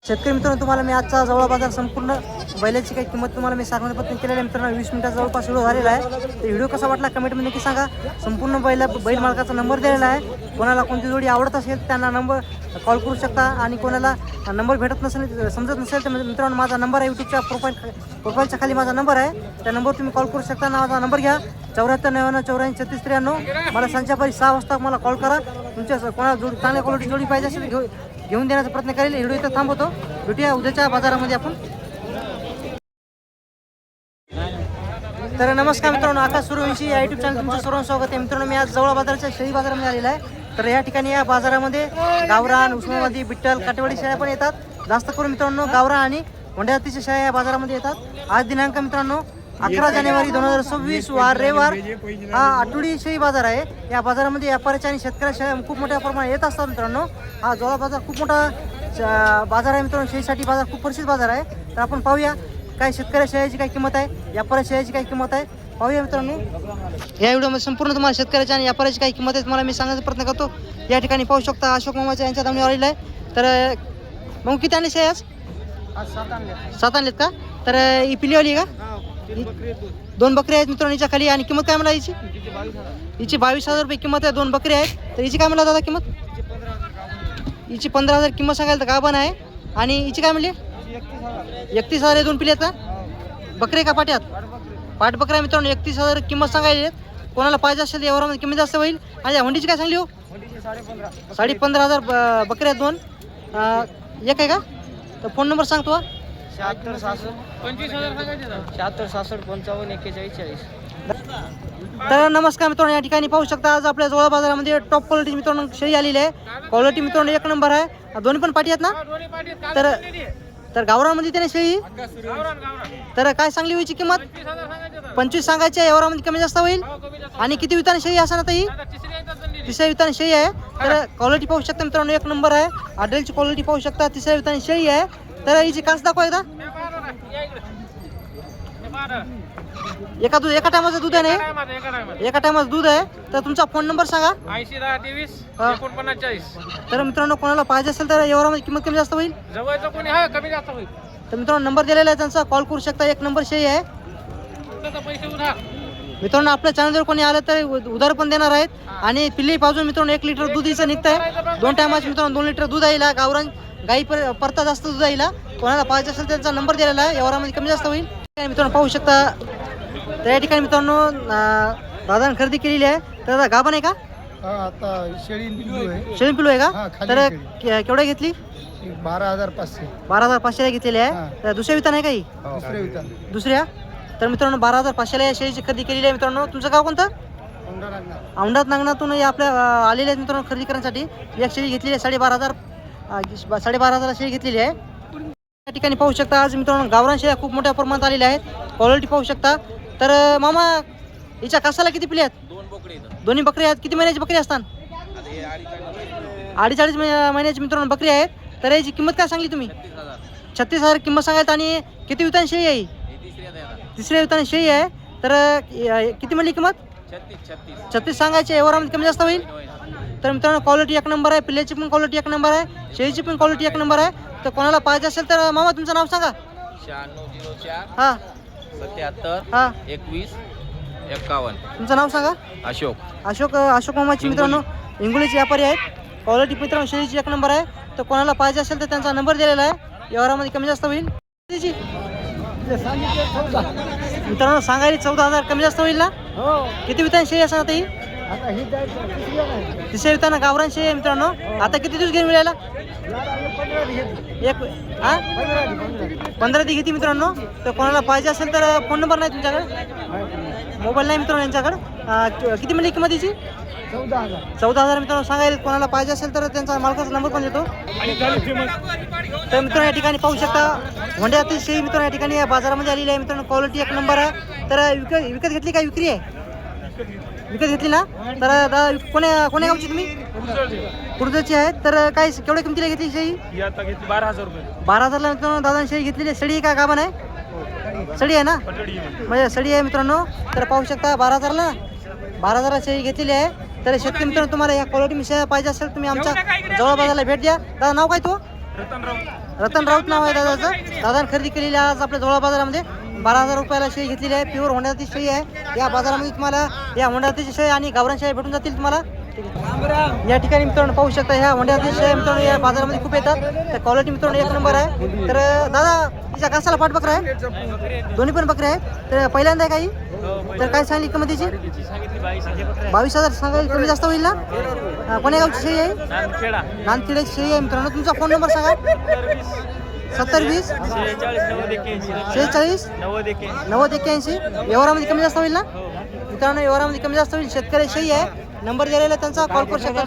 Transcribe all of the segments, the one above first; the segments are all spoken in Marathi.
शेतकरी मित्रांनो, तुम्हाला मी आजचा जवळ बाजार संपूर्ण बैलाची काही किंमत तुम्हाला मी सांगण्याचा प्रयत्न केलेला आहे. मित्रांनो 20 मिनिटाचा जवळपास व्हिडिओ झालेला आहे. तर व्हिडिओ कसा वाटला कमेंटमध्ये नक्की सांगा. संपूर्ण बैल मालकाचा नंबर दिलेला आहे. कोणाला कोणती जोडी आवडत असेल त्यांना नंबर कॉल करू शकता आणि कोणाला नंबर भेटत नसेल समजत नसेल तर मित्रांनो माझा नंबर आहे यूट्यूबच्या प्रोफाईलच्या खाली माझा नंबर आहे. त्या नंबरवर तुम्ही कॉल करू शकता. माझा नंबर घ्या 7499843693. मला संध्याकाळी 6 वाजता मला कॉल करा. तुमच्या कोणाला जोडी चांगल्या क्वालिटी जोडी पाहिजे असेल घेऊन देण्याचा प्रयत्न करेल. व्हिडिओ इथं थांबवतो. भेटूया उद्याच्या बाजारामध्ये आपण. तर नमस्कार मित्रांनो, आकाश सूर्यवंशी या यूट्यूब चॅनल तुमचं सर्वांचं स्वागत आहे. मित्रांनो मी आज जवळ बाजाराच्या शेळी बाजारामध्ये आलेला आहे. तर या ठिकाणी या बाजारामध्ये गावरान, उस्मानाबादी, बिट्टल, काटेवाडी शेळ्या पण येतात. जास्त करून मित्रांनो गावरान आणि होंड्या जातीच्या शेळ्या या बाजारामध्ये येतात. आज दिनांक मित्रांनो 11 जानेवारी 2026 वार रविवार हा आठवडी शेळी बाजार आहे. या बाजारामध्ये व्यापाऱ्याच्या आणि शेतकऱ्याच्या खूप मोठ्या प्रमाणात येत असतात. मित्रांनो हा जवळ बाजार खूप मोठा बाजार आहे. मित्रांनो शेळीसाठी बाजार खूप प्रसिद्ध बाजार आहे. तर आपण पाहूया काय शेतकऱ्या शेळ्याची काय किंमत आहे, व्यापाऱ्या शेळ्याची काय किंमत आहे पाहूया. मित्रांनो या व्हिडिओमध्ये संपूर्ण तुम्हाला शेतकऱ्याच्या आणि व्यापाऱ्याची काय किंमत आहे तुम्हाला मी सांगण्याचा प्रयत्न करतो. या ठिकाणी पाहू शकता अशोक मामाच्या यांच्या दावणीवर आलेला आहे. तर मग किती आणले शेळ्या आज? 7 आणलेत का? तर ही पिलीवाली का? 2 बकरी आहेत मित्रांनो हिच्या खाली. आणि किंमत काय म्हणा हिची? हिची 22,000 रुपये किंमत आहे. 2 बकरी आहेत. तर हिची काय म्हणला दादा किंमत? हिची 15,000 किंमत सांगायला तर गाभण आहे. आणि हिची काय म्हणली? 31,000 आहे. 2 पिले आहेत का? बकरे का पाट्यात? पाट बकऱ्या मित्रांनो 31,000 किंमत सांगायली. कोणाला पाहिजे असेल यावर किंमत जास्त होईल. आणि हुंडीची काय सांगली हो? 15,500 बकऱ्या 2 एक आहे का? तर फोन नंबर सांगतो. 76 66 55 41 40. तर नमस्कार मित्रांनो, या ठिकाणी पाहू शकता आज आपल्या जवळ बाजारामध्ये टॉप क्वालिटी मित्रांनो शेळी आलेली आहे. क्वालिटी मित्रांनो 1 नंबर आहे. दोन्ही पण पाटी आहेत ना? तर गावरामध्ये त्याने शेळी तर काय सांगली होईची किंमत? 25 सांगायची आहे. यावरामध्ये कमी जास्त होईल. आणि किती विताने शेळी असं ना ताई? 3ऱ्या विताने शेळी आहे. तर क्वालिटी पाहू शकता मित्रांनो 1 नंबर आहे. आडलची क्वालिटी पाहू शकता. 3ऱ्या विताने शेळी आहे. तर हिची कास दाखवा एकदा. एका टायमाचं दूध आहे ना? एका टायमाचं दूध आहे. तर तुमचा फोन नंबर सांगा. 80 10 23 49. तर मित्रांनो कोणाला पाहिजे असेल तर यावरामध्ये किंमत कमी जास्त होईल. जवळचं कोणी हा कमी जास्त होईल. तर मित्रांनो नंबर दिलेला आहे त्यांचा कॉल करू शकता. 1 नंबर शेळी आहे. पैसे उधार मित्रांनो आपल्या चॅनलवर कोणी आलं तर उधार पण देणार आहेत. आणि पिल्ली पाजून मित्रांनो 1 लिटर दूध हिचं निघतं आहे. 2 टायमाच मित्रांनो 2 लिटर दूध येईल. गावरान गाई परता जास्त दूध येईल. कोणाला पाहिजे असेल त्यांचा नंबर दिलेला आहे. यावरामध्ये कमी जास्त होईल. मित्रांनो पाहू शकता. तर या ठिकाणी मित्रांनो दादाने खरेदी केलेली आहे. तर दादा गाभण आहे का? आता शेळी पिलू आहे का? खाली तर केवढ्या घेतली? 12,500. 12,500 घेतलेली आहे. तर दुसऱ्या वितान आहे काही? दुसरे विधान दुसऱ्या. तर मित्रांनो 12,500 या शेळीची खरेदी केलेली आहे. मित्रांनो तुमचं गाव कोणतं? औंढात नागनातून आपल्या आलेले आहेत मित्रांनो खरेदी करण्यासाठी. एक शेळी घेतलेली आहे. 12,500 शेळी घेतलेली आहे. या ठिकाणी पाहू शकता आज मित्रांनो गावरान शेळ्या खूप मोठ्या प्रमाणात आलेल्या आहेत. क्वालिटी पाहू शकता. तर मामा हिच्या कासाला किती पिले आहेत? 2 बोकडे दोन्ही बकरी आहेत. किती महिन्याची बकरी असतात? 2.5 महिन्याची मित्रांनो बकरी आहेत. तर याची किंमत काय सांगली तुम्ही? 36,000 किंमत सांगायत. आणि किती वितान शेळी आहे? 3ऱ्या वितान शेळी आहे. तर किती म्हणली किंमत? 36 सांगायची. यावरामध्ये कमी जास्त होईल. तर मित्रांनो क्वालिटी 1 नंबर आहे. पिल्ल्याची पण क्वालिटी 1 नंबर आहे. शेळीची पण क्वालिटी 1 नंबर आहे. तर कोणाला पाहिजे असेल तर मामा तुमचं नाव सांगा. 9604 हां 77 हां 21 51. तुमचं नाव सांगा. अशोक मामाची मित्रांनो इंगुलीचे व्यापारी आहेत. क्वालिटी मित्रांनो शेळीची 1 नंबर आहे. तर कोणाला पाहिजे असेल तर त्यांचा नंबर दिलेला आहे. यावरामध्ये कमी जास्त होईल. मित्रांनो सांगायला 14,000 कमी जास्त होईल ना? किती वितान शेळी असणार आता ही? 3ऱ्या विताना गावरान शेळी आहे मित्रांनो. आता किती दिवस घेऊन मिळाला? 15 दी घेते मित्रांनो. तर कोणाला पाहिजे असेल तर फोन नंबर नाही तुमच्याकडे? मोबाईल नाही मित्रांनो यांच्याकडे. किती मिळली किंमत हिची? 14,000 मित्रांनो सांगायला. कोणाला पाहिजे असेल तर त्यांचा मालकाचा नंबर पण देतो. तर मित्रांनो या ठिकाणी पाहू शकता होंड्यातील शेळी मित्रांनो या ठिकाणी या बाजारामध्ये आलेली आहे. मित्रांनो क्वालिटी 1 नंबर आहे. तर विकत घेतली का विक्री आहे? विकत घेतली ना? तर दादा कोण्या गावची तुम्ही? कुर्जची आहेत. तर काय केवढ्या किमतीला घेतली शेळी? 12,000 रुपये. 12,000ला मित्रांनो दादा शेळी घेतलेली. सडी आहे का गाभण आहे? सडी आहे ना? म्हणजे सडी आहे मित्रांनो. तर पाहू शकता 12,000ला शेळी घेतलेली आहे. तर शेतकरी मित्रांनो तुम्हाला या क्वालिटी शेळ्या पाहिजे असेल तुम्ही आमच्या जवळ बाजाराला भेट द्या. दादा नाव काय तो? रतनराव रतन राऊत नाव आहे दादाचं. दादाने खरेदी केलेली आहे आज आपल्या जवळ बाजारामध्ये 12,000 रुपयाला शेळी घेतलेली आहे. प्युअर होंडाची शेळी आहे. या बाजारामध्ये तुम्हाला या होंडाची शेळी आणि गावरान शेळी भेटून जातील तुम्हाला. या ठिकाणी मित्रांनो पाहू शकता ह्या होंडाची शेळी मित्रांनो या बाजारामध्ये खूप येतात. त्या क्वालिटी मित्रांनो एक नंबर आहे. तर दादा तिच्या कासाला पाठ बकरा आहे, दोन्ही पण बकरे आहेत. तर पहिल्यांदा आहे काही, तर काय सांगली किंमत तिची? 22,000 सांगायला कमी जास्त होईल ना? कोण्या गावची शेळी आहे? नांदखेड्याची शेळी आहे मित्रांनो. तुमचा फोन नंबर सांगा. 7020 46 90 81. व्यवहारामध्ये कमी जास्त होईल ना मित्रांनो? व्यवहारामध्ये कमी जास्त होईल. शेतकरी शेळी आहे, नंबर दिलेला त्यांचा कॉल करू शकता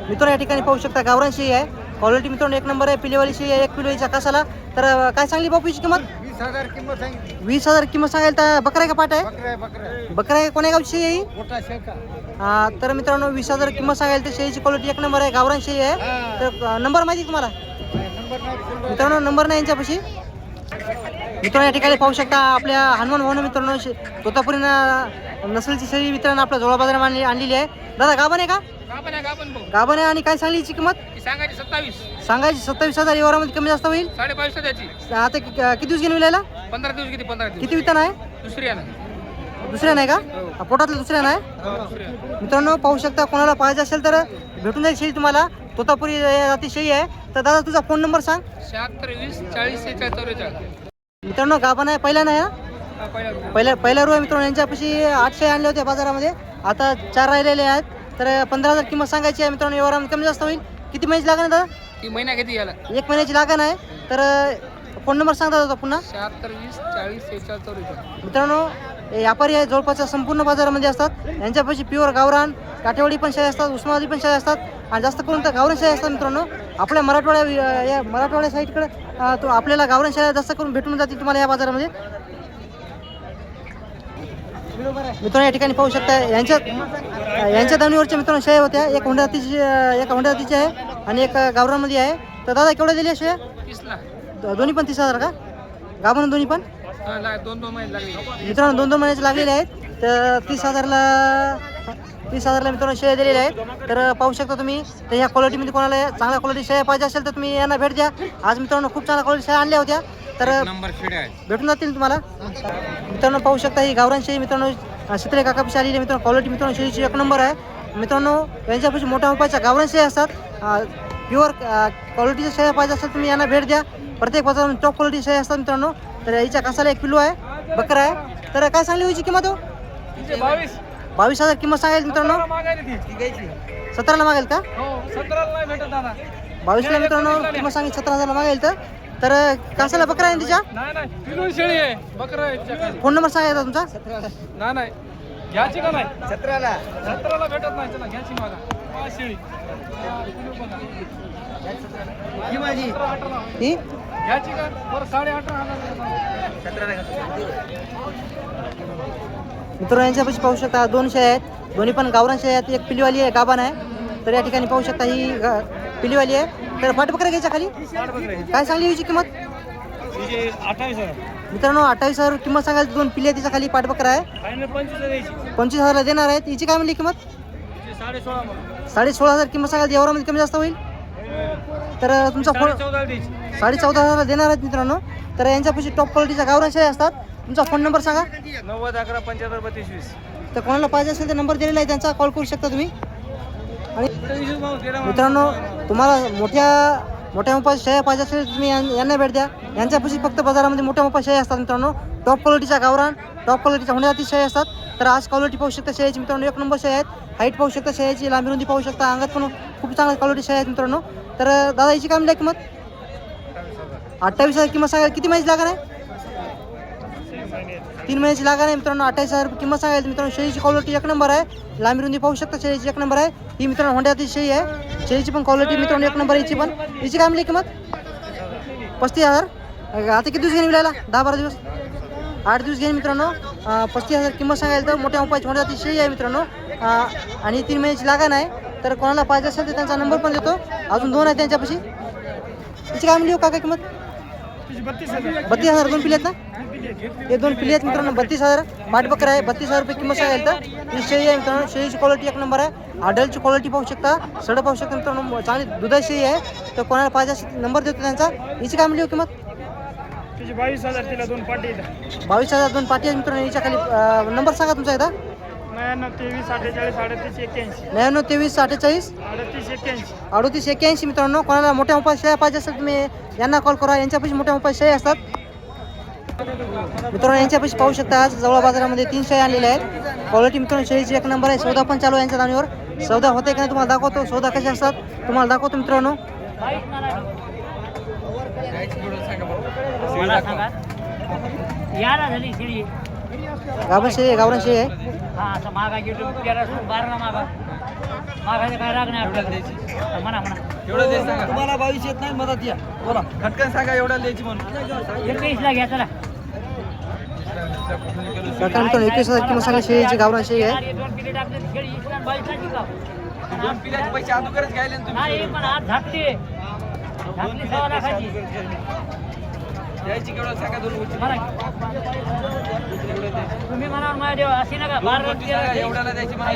मित्रांनो. या ठिकाणी पाहू शकता गावरान शेळी आहे. क्वालिटी मित्रांनो एक नंबर आहे. पिलेवाली शेळी आहे 1 किलोच्या कासाला. तर काय सांगली बापूची किंमत? 20,000 किंमत सांगायला. तर बकरा आहे का पाठ आहे? बकरा आहे. कोण्या गावची शेळी आहे? तर मित्रांनो 20,000 किंमत सांगायला. तर शेळीची क्वालिटी एक नंबर आहे, गावरान शेळी आहे. तर नंबर माहिती तुम्हाला मित्रांनो? नंबर नाही यांच्यापाशी मित्रांनो. या ठिकाणी पाहू शकता आपल्या हनुमान भवन मित्रांनो तोतापुरी नसलची शेळी मित्रांनो आपल्या जवळ बाजारामध्ये आणलेली आहे. दादा गाभण आहे का? गाभण आहे. आणि काय सांगली याची किंमत? सांगायची 27,000. व्यवहारामध्ये कमी जास्त होईल. 22,000 आता किती दिवस घेऊन विलायला? 15 दिवस किती? 15 दिवस. किती वितान आहे? दुसऱ्या नाही का? पोटातलं दुसऱ्या नाही मित्रांनो. पाहू शकता कोणाला पाहिजे असेल तर भेटून जाईल शेळी तुम्हाला. तोतापुरी जाती शेळी आहे. तर दादा तुझा फोन नंबर सांग. 76 20 40 44. मित्रांनो गाभण आहे, पहिला नाही ना? पहिल्या रू आहे मित्रांनो. यांच्यापाशी 8 शेळी आणल्या होत्या बाजारामध्ये, आता 4 राहिलेले आहेत. तर 15,000 किंमत सांगायची आहे मित्रांनो. व्यवहारामध्ये कमी जास्त होईल. किती महिन्याची लागण आहे दादा? ती महिना किती याला? 1 महिन्याची लागण आहे. तर फोन नंबर सांगता दादा पुन्हा. 76 20 40 44. मित्रांनो व्यापारी आहे जवळपासच्या संपूर्ण बाजारामध्ये असतात. यांच्यापाशी प्युअर गावरान काठेवाडी पण शेळ्या असतात, उस्मानाबादी पण शेळ्या असतात आणि जास्त करून तर गावरान शेळ्या असतात मित्रांनो. आपल्या मराठवाड्या साईडकडे तो आपल्याला गावरान शेळ्या जास्त करून भेटून जातील तुम्हाला या बाजारामध्ये मित्रांनो. या ठिकाणी पाहू शकता यांच्या दावणीवरच्या मित्रांनो शेळ्या होत्या. एक होंडातीची आहे आणि एक गावरानमध्ये आहे. तर दादा केवढ्या दिली शेळ्या? 30 ला. दोन्ही पण 30,000 का? गावरान दोन्ही पण दोन महिने लागले मित्रांनो. 2 महिन्याचे लागलेले आहेत. तर 30,000ला मित्रांनो शेळ्या दिलेल्या आहेत. तर पाहू शकता तुम्ही. तर ह्या क्वालिटीमध्ये कोणाला चांगल्या क्वालिटी शेळ्या पाहिजे असेल तर तुम्ही यांना भेट द्या. आज मित्रांनो खूप चांगल्या क्वालिटी शेळ्या आणल्या होत्या. तर भेटून जातील तुम्हाला मित्रांनो. पाहू शकता ही गावरान शेळी मित्रांनो शित्रे काकापाशी आलेली मित्रांनो. क्वालिटी मित्रांनो शेळीची एक नंबर आहे मित्रांनो. यांच्यापाशी मोठ्या मोठ्याच्या गावरान शेळ्या असतात. प्युअर क्वालिटीच्या शेळ्या पाहिजे असेल तुम्ही यांना भेट द्या. प्रत्येक बाजारामध्ये टॉप क्वालिटी शेळ्या असतात मित्रांनो. तर याच्या कासाला 1 किलो आहे, बकरा आहे. तर काय सांगली होईची किंमत? 22,000 किंमत सांगायची मित्रांनो. 17ला मागेल का? 22ला मित्रांनो किंमत सांगितली. 17,000ला मागेल. तर कासाला बकरा आहे तिच्या. फोन नंबर सांगायचा तुमचा. 17ला भेटत नाही. चला घ्यायची मागा शेळी ही घ्यायची का? बरं 18,500. मित्रांनो यांच्यापाशी पाहू शकता 2 शेळ्या आहेत. दोन्ही पण गावरान शेळ्या आहेत. एक पिलीवाली आहे, गाभान आहे. तर या ठिकाणी पाहू शकता ही पिलीवाली आहे. तर पाठबकरा घ्यायच्या खाली काय सांगली याची किंमत? 28,000 मित्रांनो 28,000 किंमत सांगायची. 2 पिली तिच्या खाली पाठबकरा आहे. 25,000ला देणार आहेत. हिची काय म्हणली किंमत? 16,500 किंमत सांगायची. एवढ्यामध्ये कमी जास्त होईल. तर तुमचा फोन 14,500ला देणार आहेत मित्रांनो. तर यांच्यापाशी टॉप क्वालिटीच्या गावरान शेळ्या असतात. तुमचा फोन नंबर सांगा. 90 11 75 32 20. तर कोणाला पाहिजे असेल तर नंबर दिलेला आहे त्यांचा कॉल करू शकता तुम्ही. आणि मित्रांनो तुम्हाला मोठ्या मोठ्या शेळ्या पाहिजे असेल तर तुम्ही यांना भेट द्या. यांच्यापाशी फक्त बाजारामध्ये मोठ्या मोठ्या शेळ्या असतात मित्रांनो. टॉप क्वालिटीच्या गावरान टॉप क्वालिटीच्या होण्याची शेळ्या असतात. तर आज क्वालिटी पाहू शकता शेळ्याची मित्रांनो. 1 नंबर शेळ्या आहेत. हाईट पाहू शकता शेळ्याची, लांबी रुंदी पाहू शकता. अंगात पण खूप चांगल्या क्वालिटी शेळ्या आहेत मित्रांनो. तर दादा याची काय म्हणली किंमत? 28,000 किंमत सांगायला. किती महिन्याची लागण आहे? 3 महिन्याची लागण आहे मित्रांनो. 28,000 किंमत सांगायची मित्रांनो. शेळीची क्वालिटी 1 नंबर आहे. लांबी रुंदी पाहू शकता शेळीची 1 नंबर आहे. ही मित्रांनो होंड्याची शेळी आहे. शेळीची पण क्वालिटी मित्रांनो 1 नंबर आहे. हिची पण हिची काय म्हणली किंमत? 35,000. आता किती दिवस घेऊन विलायला? 10-12 दिवस 8 दिवस घेईन मित्रांनो. 35,000 किंमत सांगायला. तर मोठ्या मोठ्याची होंड्याची शेळी आहे मित्रांनो. आणि 3 महिन्याची लागण आहे. तर कोणाला पाहिजे असेल तर त्यांचा नंबर पण देतो. अजून 2 आहेत त्यांच्यापाशी. हिची काय म्हणली हो काका किंमत? 32,000. 2 पिले आहेत ना? हे 2 पिले आहेत मित्रांनो. 32,000 पाठबकरा आहे. 32,000 रुपये किंमत सांगायला. तर ही शेळी आहे मित्रांनो. शेळीची क्वालिटी 1 नंबर आहे. आडलची क्वालिटी पाहू शकता, सड पाहू शकता मित्रांनो, चांगली दुधाची आहे. तर कोणाला पाहिजे असेल नंबर देतो त्यांचा. हिची काय म्हणली किंमत? तुझी 22,000 तिला 2 पाटी 22,000 2 पाटी आहे मित्रांनो. हिच्या खाली नंबर सांगा तुमचा एकदा. 99 23 48 99 23 48 38 81 38 81 मित्रांनो. कोणाला मोठ्या मोठ्या शेळ्या पाहिजे असेल तुम्ही यांना कॉल करा. यांच्यापाशी मोठ्या मोठ्या शेळ्या असतात मित्रांनो. यांच्यापाशी पाहू शकता आज जवळ बाजारामध्ये 3 शेळ्या आणलेल्या आहेत. क्वालिटी मित्रांनो शेळीची एक नंबर आहे. सौदा पण चालू आहे यांच्या दाणीवर. सौदा होते का नाही तुम्हाला दाखवतो. सौदा कसे असतात तुम्हाला दाखवतो मित्रांनो. गावरान शेळी आहे. तुम्हाला 22 येत नाही मदत या बोला खटकन सांगा एवढा द्यायची म्हणून 21 घ्या चला. काका मित्रांनो 21,000 किंमत सांगली शेळीची. गावरान शेळी आहे. 2 किलो टाकले शेळी 22 का 2 पिल्याचे पैसे अगोदरच घ्यायले ना तुम्ही. नाही पण आज झाकते 6 लाखाची द्यायची केवढं सांगा 2 गोष्टी मला तुम्ही म्हणाल माझ्या देवा असे नका 12 एवढ्याला द्यायची मला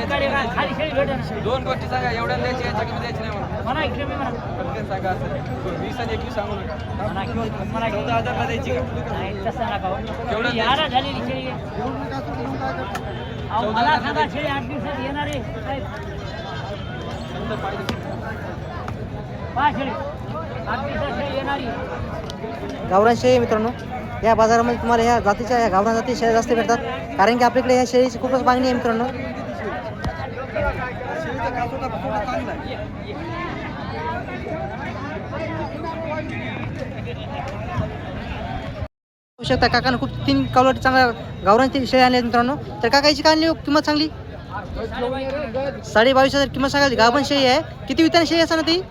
खाली शेळी भेटेल 2 गोष्टी सांगा एवढ्याला द्यायची याच्या किंमत द्यायची नाही मला म्हणा इकडे मी म्हणा खटकन सांगा असं 20 आणि 21 सांगू नका म्हणा किंवा मला 14,000 द्यायची का नाही तसं नका हो. केवढं याला झालेली शेळी आहे. अहो मला सांगा शेळी 8 दिवसात येणार आहे साहेब. पहा शेळी 8 दिवसात शेळी येणारी. गावरान शेळी मित्रांनो. या बाजारामध्ये तुम्हाला ह्या जातीच्या ह्या गावरान जाती शेळ्या जास्त भेटतात, कारण की आपल्याकडे ह्या शेळीची खूपच मागणी आहे मित्रांनो. होऊ शकता काकानं खूप 3 क्वालिटी चांगल्या गावरान शेळ्या आणल्या मित्रांनो. तर काकाची काय आणली हो? किंमत चांगली 22,500 किंमत सांगायची. गावरान शेळी आहे. किती विताने शेळी असं ना ती?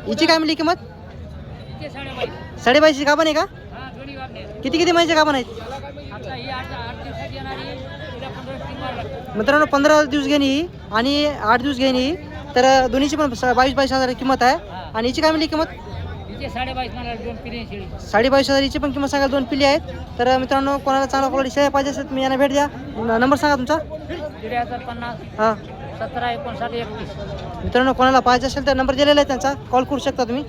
हिची काय म्हणली किंमत? 22,500 गाभण आहे का? किती किती महिन्याचे गाभण आहेत मित्रांनो? 15 दिवस घेणे ही आणि 8 दिवस घेणे ही. तर दोन्हीची पण 22,000 किंमत आहे. आणि हिची काय म्हणली किंमत? 22,500 हिची पण किंमत सांगायला 2 पिल्ली आहेत. तर मित्रांनो कोणाला चांगला क्वालिटी शेळ्या पाहिजे असेल तुम्ही यांना भेट द्या. नंबर सांगा तुमचा. 50 हां 17 59 31. मित्रांनो कोणाला पाहिजे असेल तर नंबर दिलेला आहे त्यांचा, कॉल करू शकता तुम्ही.